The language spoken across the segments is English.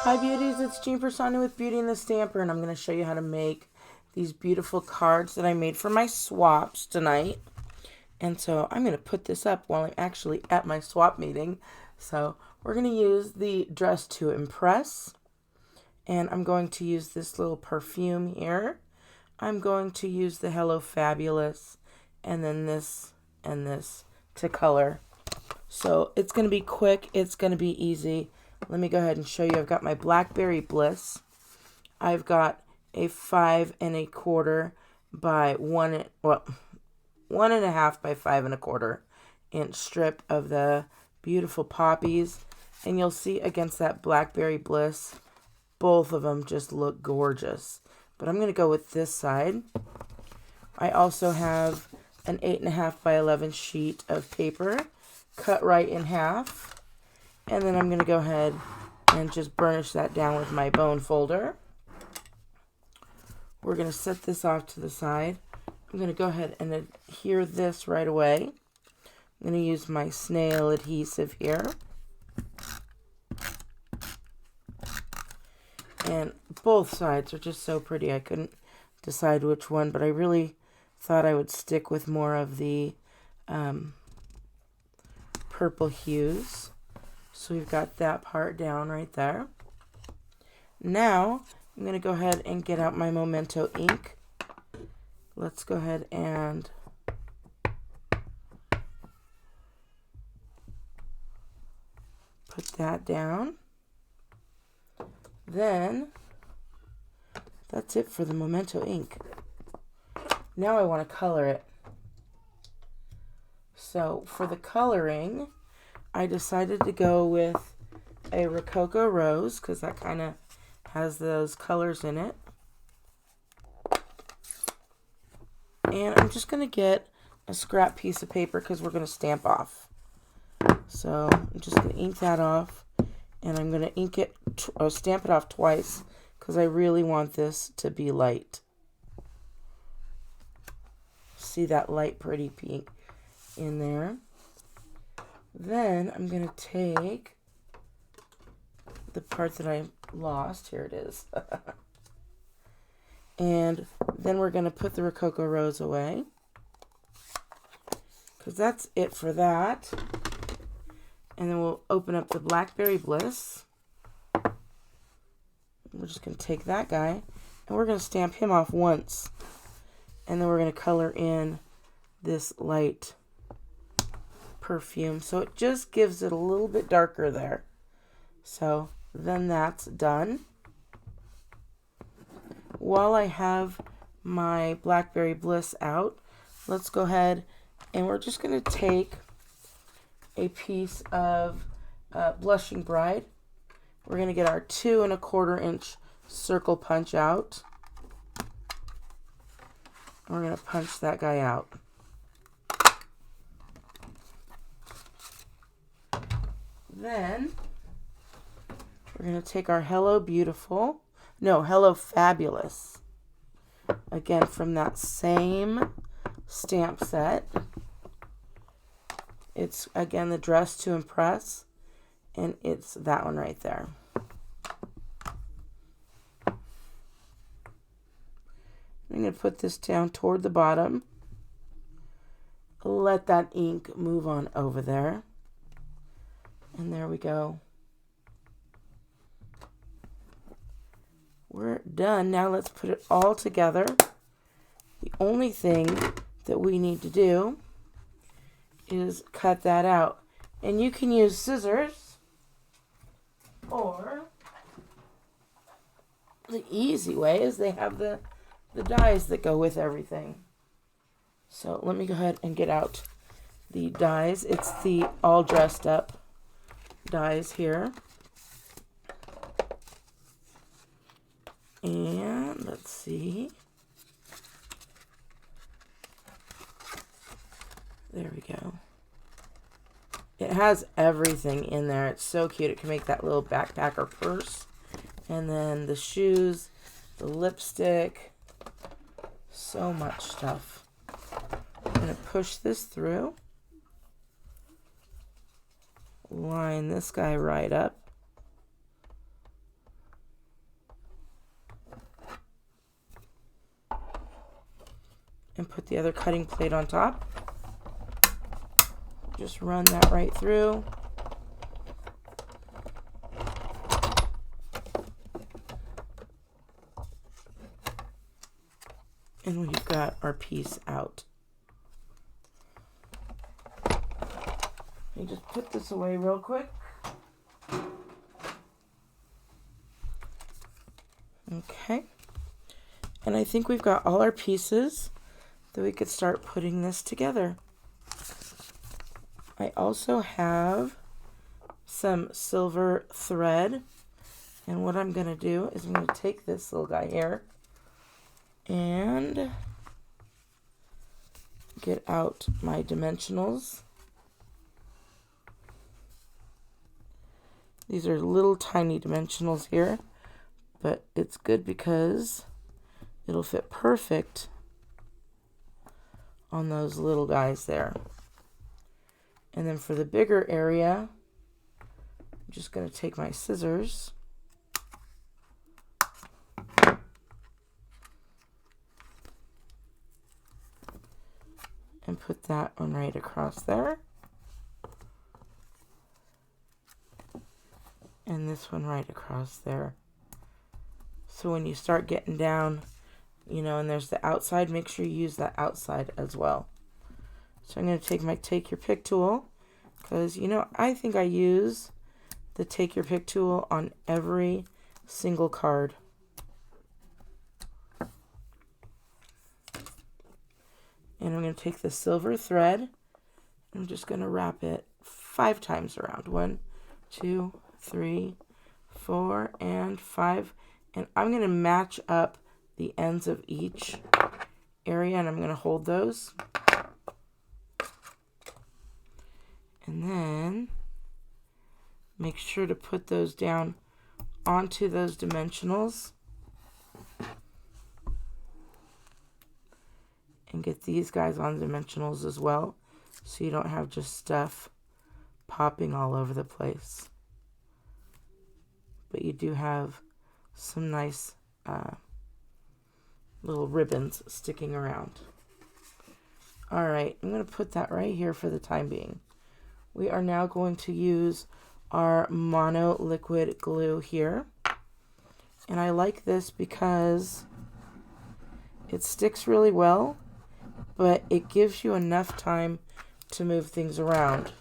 Hi beauties, it's Piersanti with Beauty and the Stamper, and I'm going to show you how to make these beautiful cards that I made for my swaps tonight. And so I'm going to put this up while I'm actually at my swap meeting. So we're going to use the Dress to Impress, and I'm going to use this little perfume here. I'm going to use the Hello Fabulous, and then this and this to color. So it's going to be quick, it's going to be easy. Let me go ahead and show you. I've got my Blackberry Bliss. I've got a 5 1/4 by 1.5 by 5 1/4 inch strip of the beautiful poppies. And you'll see against that Blackberry Bliss, both of them just look gorgeous. But I'm going to go with this side. I also have an 8.5 by 11 sheet of paper cut right in half. And then I'm going to go ahead and just burnish that down with my bone folder. We're going to set this off to the side. I'm going to go ahead and adhere this right away. I'm going to use my snail adhesive here. And both sides are just so pretty. I couldn't decide which one, but I really thought I would stick with more of the purple hues. So we've got that part down right there. Now I'm going to go ahead and get out my Memento ink. Let's go ahead and put that down. Then that's it for the Memento ink. Now I want to color it. So for the coloring, I decided to go with a Rococo Rose because that kind of has those colors in it. And I'm just going to get a scrap piece of paper because we're going to stamp off. So I'm just going to ink that off, and I'm going to ink it or stamp it off twice because I really want this to be light. See that light pretty pink in there. Then I'm going to take the part that I lost. Here it is. And then we're going to put the Rococo Rose away, because that's it for that. And then we'll open up the Blackberry Bliss. We're just going to take that guy, and we're going to stamp him off once. And then we're going to color in this light perfume, so it just gives it a little bit darker there. So then that's done. While I have my Blackberry Bliss out, let's go ahead and we're just going to take a piece of Blushing Bride. We're going to get our 2 1/4 inch circle punch out. We're going to punch that guy out. Then we're going to take our Hello Fabulous, again from that same stamp set. It's again the Dress to Impress, and it's that one right there. I'm going to put this down toward the bottom. Let that ink move on over there. And there we go. We're done. Now let's put it all together. The only thing that we need to do is cut that out. And you can use scissors, or the easy way is they have the dies that go with everything. So let me go ahead and get out the dies. It's the all dressed up dies here. And let's see. There we go. It has everything in there. It's so cute. It can make that little backpack or purse. And then the shoes, the lipstick, so much stuff. I'm going to push this through. Line this guy right up. and put the other cutting plate on top. Just run that right through. And we've got our piece out. Let me just put this away real quick. Okay. And I think we've got all our pieces that we could start putting this together. I also have some silver thread. And what I'm going to do is I'm going to take this little guy here and get out my dimensionals. These are little tiny dimensionals here, but it's good because it'll fit perfect on those little guys there. And then for the bigger area, I'm just going to take my scissors and put that one right across there. And this one right across there. So when you start getting down, you know, and there's the outside, make sure you use that outside as well. So I'm going to take my Take Your Pick tool, because, you know, I think I use the Take Your Pick tool on every single card. And I'm going to take the silver thread, I'm just going to wrap it 5 times around. 1, 2, 3, 4, and 5. And I'm going to match up the ends of each area, and I'm going to hold those. And then make sure to put those down onto those dimensionals. And get these guys on dimensionals as well, so you don't have just stuff popping all over the place. But you do have some nice little ribbons sticking around. Alright, I'm going to put that right here for the time being. We are now going to use our mono liquid glue here. And I like this because it sticks really well, but it gives you enough time to move things around.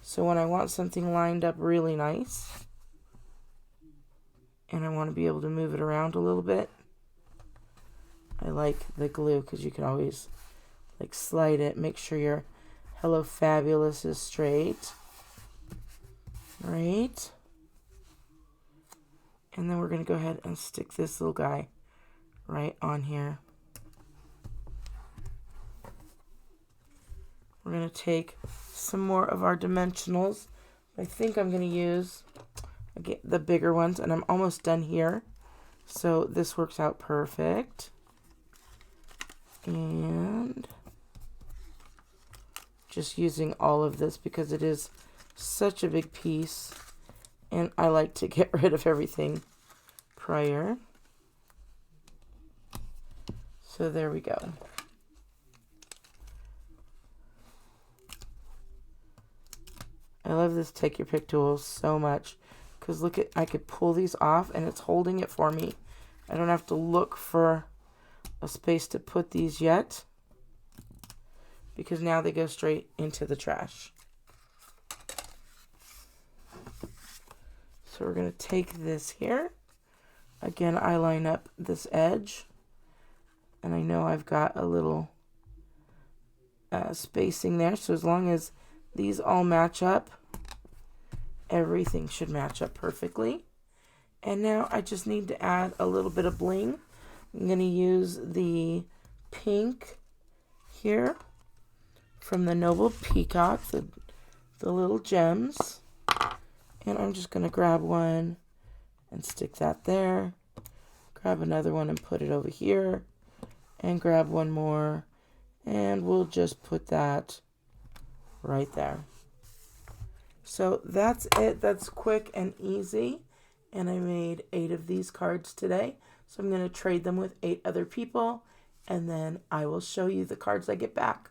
So when I want something lined up really nice, and I want to be able to move it around a little bit, I like the glue because you can always like slide it, make sure your Hello Fabulous is straight. Right. And then we're going to go ahead and stick this little guy right on here. We're going to take some more of our dimensionals. I think I'm going to use the bigger ones, and I'm almost done here. So this works out perfect. And just using all of this because it is such a big piece, and I like to get rid of everything prior. So there we go. I love this Take Your Pick tool so much because look at, I could pull these off and it's holding it for me. I don't have to look for a space to put these yet because now they go straight into the trash. So we're going to take this here. Again, I line up this edge, and I know I've got a little spacing there, so as long as these all match up, everything should match up perfectly. And now I just need to add a little bit of bling. I'm going to use the pink here from the Noble Peacock, the little gems. And I'm just going to grab one and stick that there. Grab another one and put it over here. And grab one more. And we'll just put that right there. So that's it. That's quick and easy. And I made 8 of these cards today. So I'm going to trade them with 8 other people. and then I will show you the cards I get back.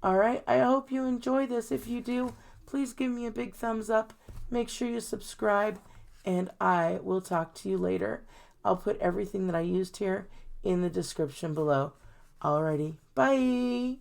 All right, I hope you enjoy this. If you do, please give me a big thumbs up. Make sure you subscribe, and I will talk to you later. I'll put everything that I used here in the description below. Alrighty, bye.